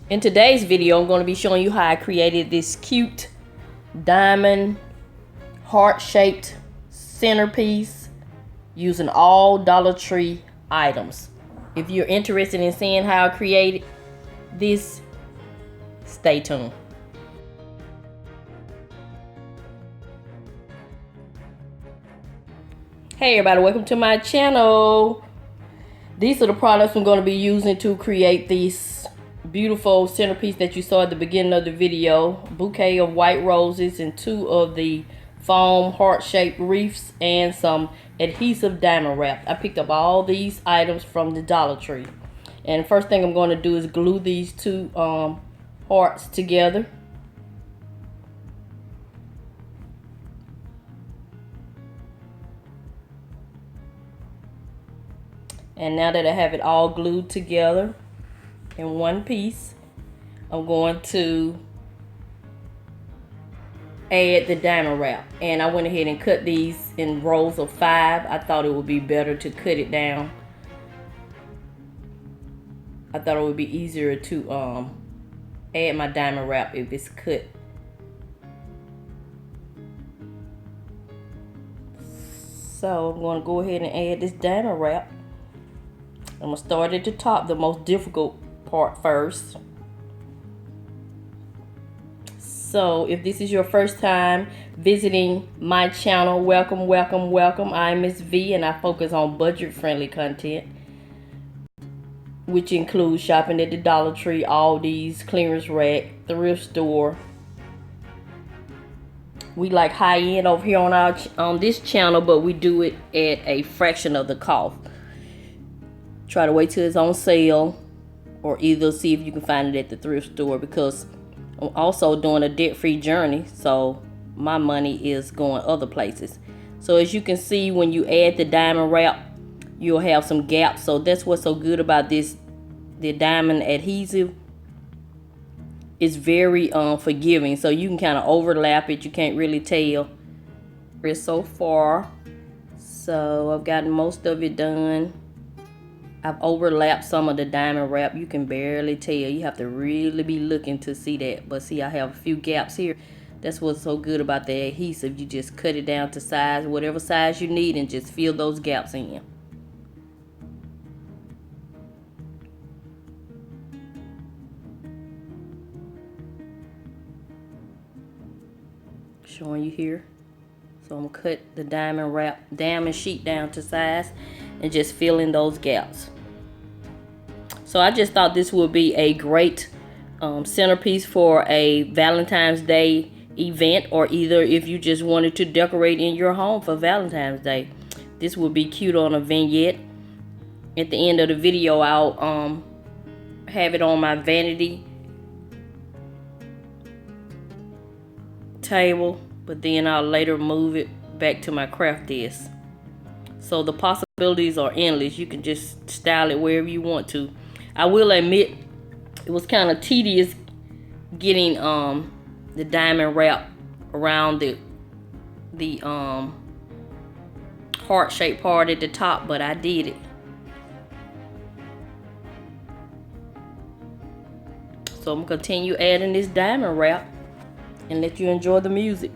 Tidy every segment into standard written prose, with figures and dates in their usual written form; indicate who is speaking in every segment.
Speaker 1: In today's video, I'm going to be showing you how I created this cute diamond heart-shaped centerpiece using all Dollar Tree items. If you're interested in seeing how I created this, stay tuned. Hey everybody, welcome to my channel. These are the products I'm going to be using to create this beautiful centerpiece that you saw at the beginning of the video. Bouquet of white roses and 2 of the foam heart-shaped wreaths and some adhesive diamond wrap. I picked up all these items from the Dollar Tree. And first thing I'm going to do is glue these 2 hearts together. And now that I have it all glued together in one piece, I'm going to add the diamond wrap. And I went ahead and cut these in rows of 5. I thought it would be better to cut it down. I thought it would be easier to add my diamond wrap if it's cut. So I'm going to go ahead and add this diamond wrap. I'm going to start at the top, the most difficult part first. So if this is your first time visiting my channel, welcome, welcome, welcome. I'm Mrs Vee and I focus on budget-friendly content, which includes shopping at the Dollar Tree, Aldi's, clearance rack, thrift store. We like high-end over here on this channel, but we do it at a fraction of the cost. Try to wait till it's on sale, or either see if you can find it at the thrift store, because I'm also doing a debt-free journey, so my money is going other places. So as you can see, when you add the diamond wrap, you'll have some gaps. So that's what's so good about this. The diamond adhesive is very forgiving, so you can kind of overlap it. You can't really tell it so far. So I've gotten most of it done. I've overlapped some of the diamond wrap. You can barely tell. You have to really be looking to see that. But see, I have a few gaps here. That's what's so good about the adhesive. You just cut it down to size, whatever size you need, and just fill those gaps in. Showing you here. So I'm gonna cut the diamond sheet down to size and just fill in those gaps. So I just thought this would be a great centerpiece for a Valentine's Day event, or either if you just wanted to decorate in your home for Valentine's Day. This would be cute on a vignette. At the end of the video, I'll have it on my vanity table, but then I'll later move it back to my craft desk. So the possibilities are endless. You can just style it wherever you want to. I will admit it was kind of tedious getting the diamond wrap around the heart-shaped part at the top, but I did it. So I'm gonna continue adding this diamond wrap and let you enjoy the music.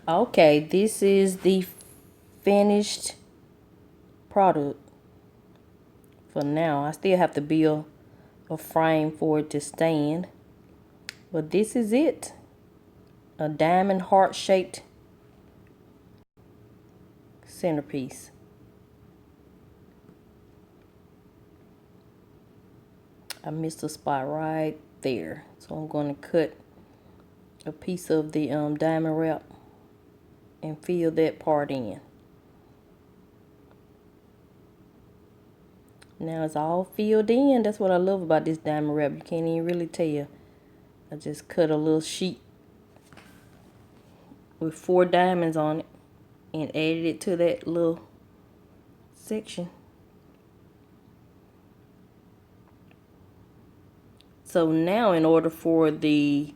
Speaker 1: Okay, this is the finished product for now. I still have to build a frame for it to stand, but this is it. A diamond heart shaped centerpiece. I missed a spot right there, so I'm going to cut a piece of the diamond wrap and fill that part in. Now it's all filled in. That's what I love about this diamond wrap. You can't even really tell. I just cut a little sheet with 4 diamonds on it and added it to that little section. So now in order for the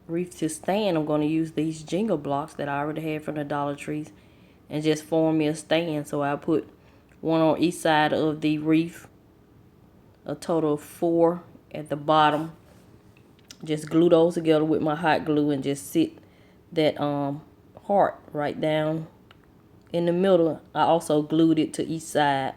Speaker 1: wreath to stand, I'm going to use these jingle blocks that I already had from the Dollar Trees and just form me a stand. So I put one on each side of the wreath, a total of 4 at the bottom. Just glue those together with my hot glue and just sit that heart right down in the middle. I also glued it to each side.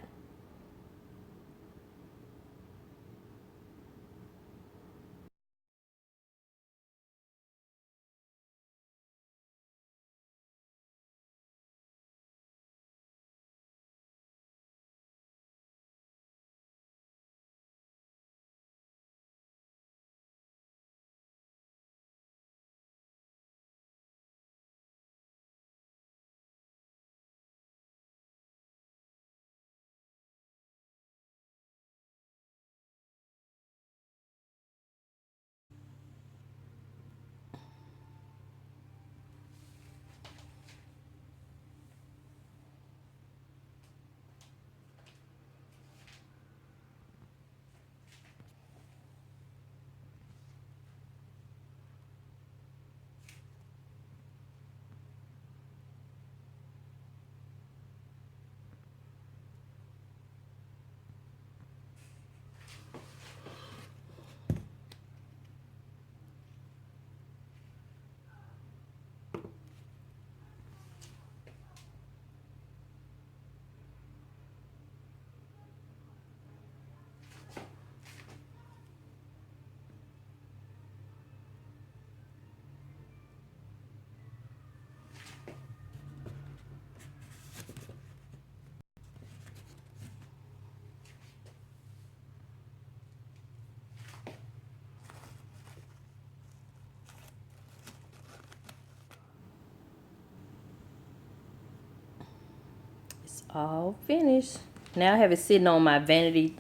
Speaker 1: It's all finished. Now I have it sitting on my vanity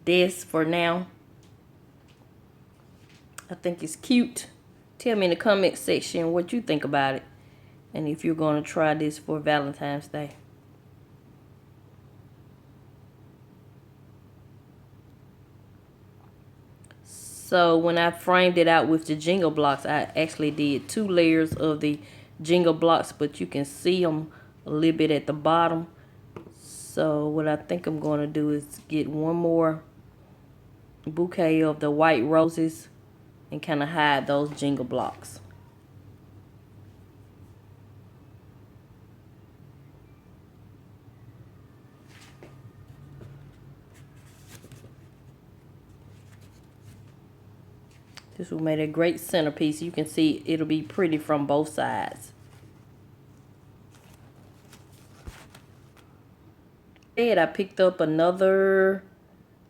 Speaker 1: desk for now. I think it's cute. Tell me in the comment section what you think about it and if you're going to try this for Valentine's Day. So when I framed it out with the jingle blocks, I actually did 2 layers of the jingle blocks, but you can see them a little bit at the bottom. So what I think I'm going to do is get one more bouquet of the white roses and kind of hide those jingle blocks. This will make a great centerpiece. You can see it'll be pretty from both sides. And I picked up another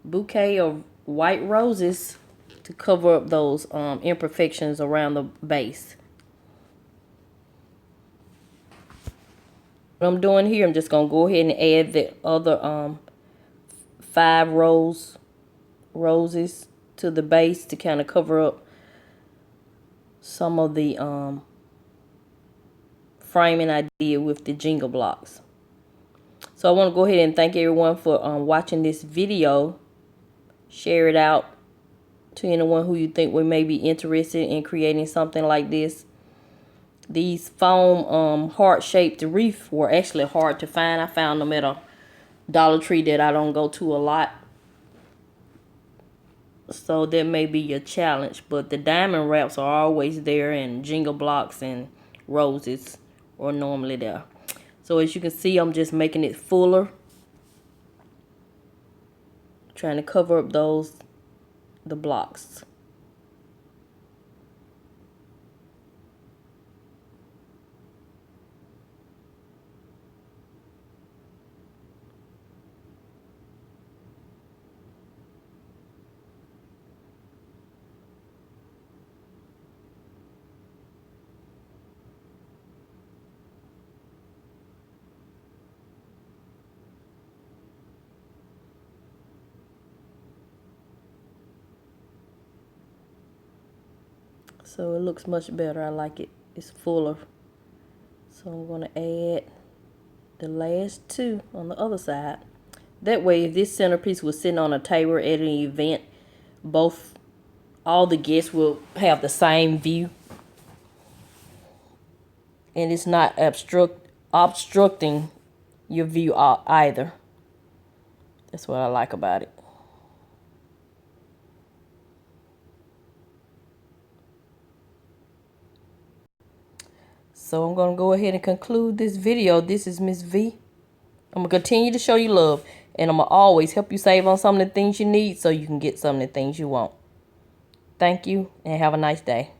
Speaker 1: bouquet of white roses to cover up those imperfections around the base. What I'm doing here, I'm just going to go ahead and add the other 5 roses to the base to kind of cover up some of the framing I did with the jingle blocks. So I want to go ahead and thank everyone for watching this video. Share it out to anyone who you think would may be interested in creating something like this. These foam heart-shaped wreaths were actually hard to find. I found them at a Dollar Tree that I don't go to a lot. So that may be your challenge. But the diamond wraps are always there, and jingle blocks and roses are normally there. So as you can see, I'm just making it fuller. Trying to cover up the blocks. So it looks much better. I like it. It's fuller. So I'm going to add the last two on the other side. That way, if this centerpiece was sitting on a table at an event, all the guests will have the same view. And it's not obstructing your view either. That's what I like about it. So I'm going to go ahead and conclude this video. This is Miss V. I'm going to continue to show you love. And I'm going to always help you save on some of the things you need so you can get some of the things you want. Thank you and have a nice day.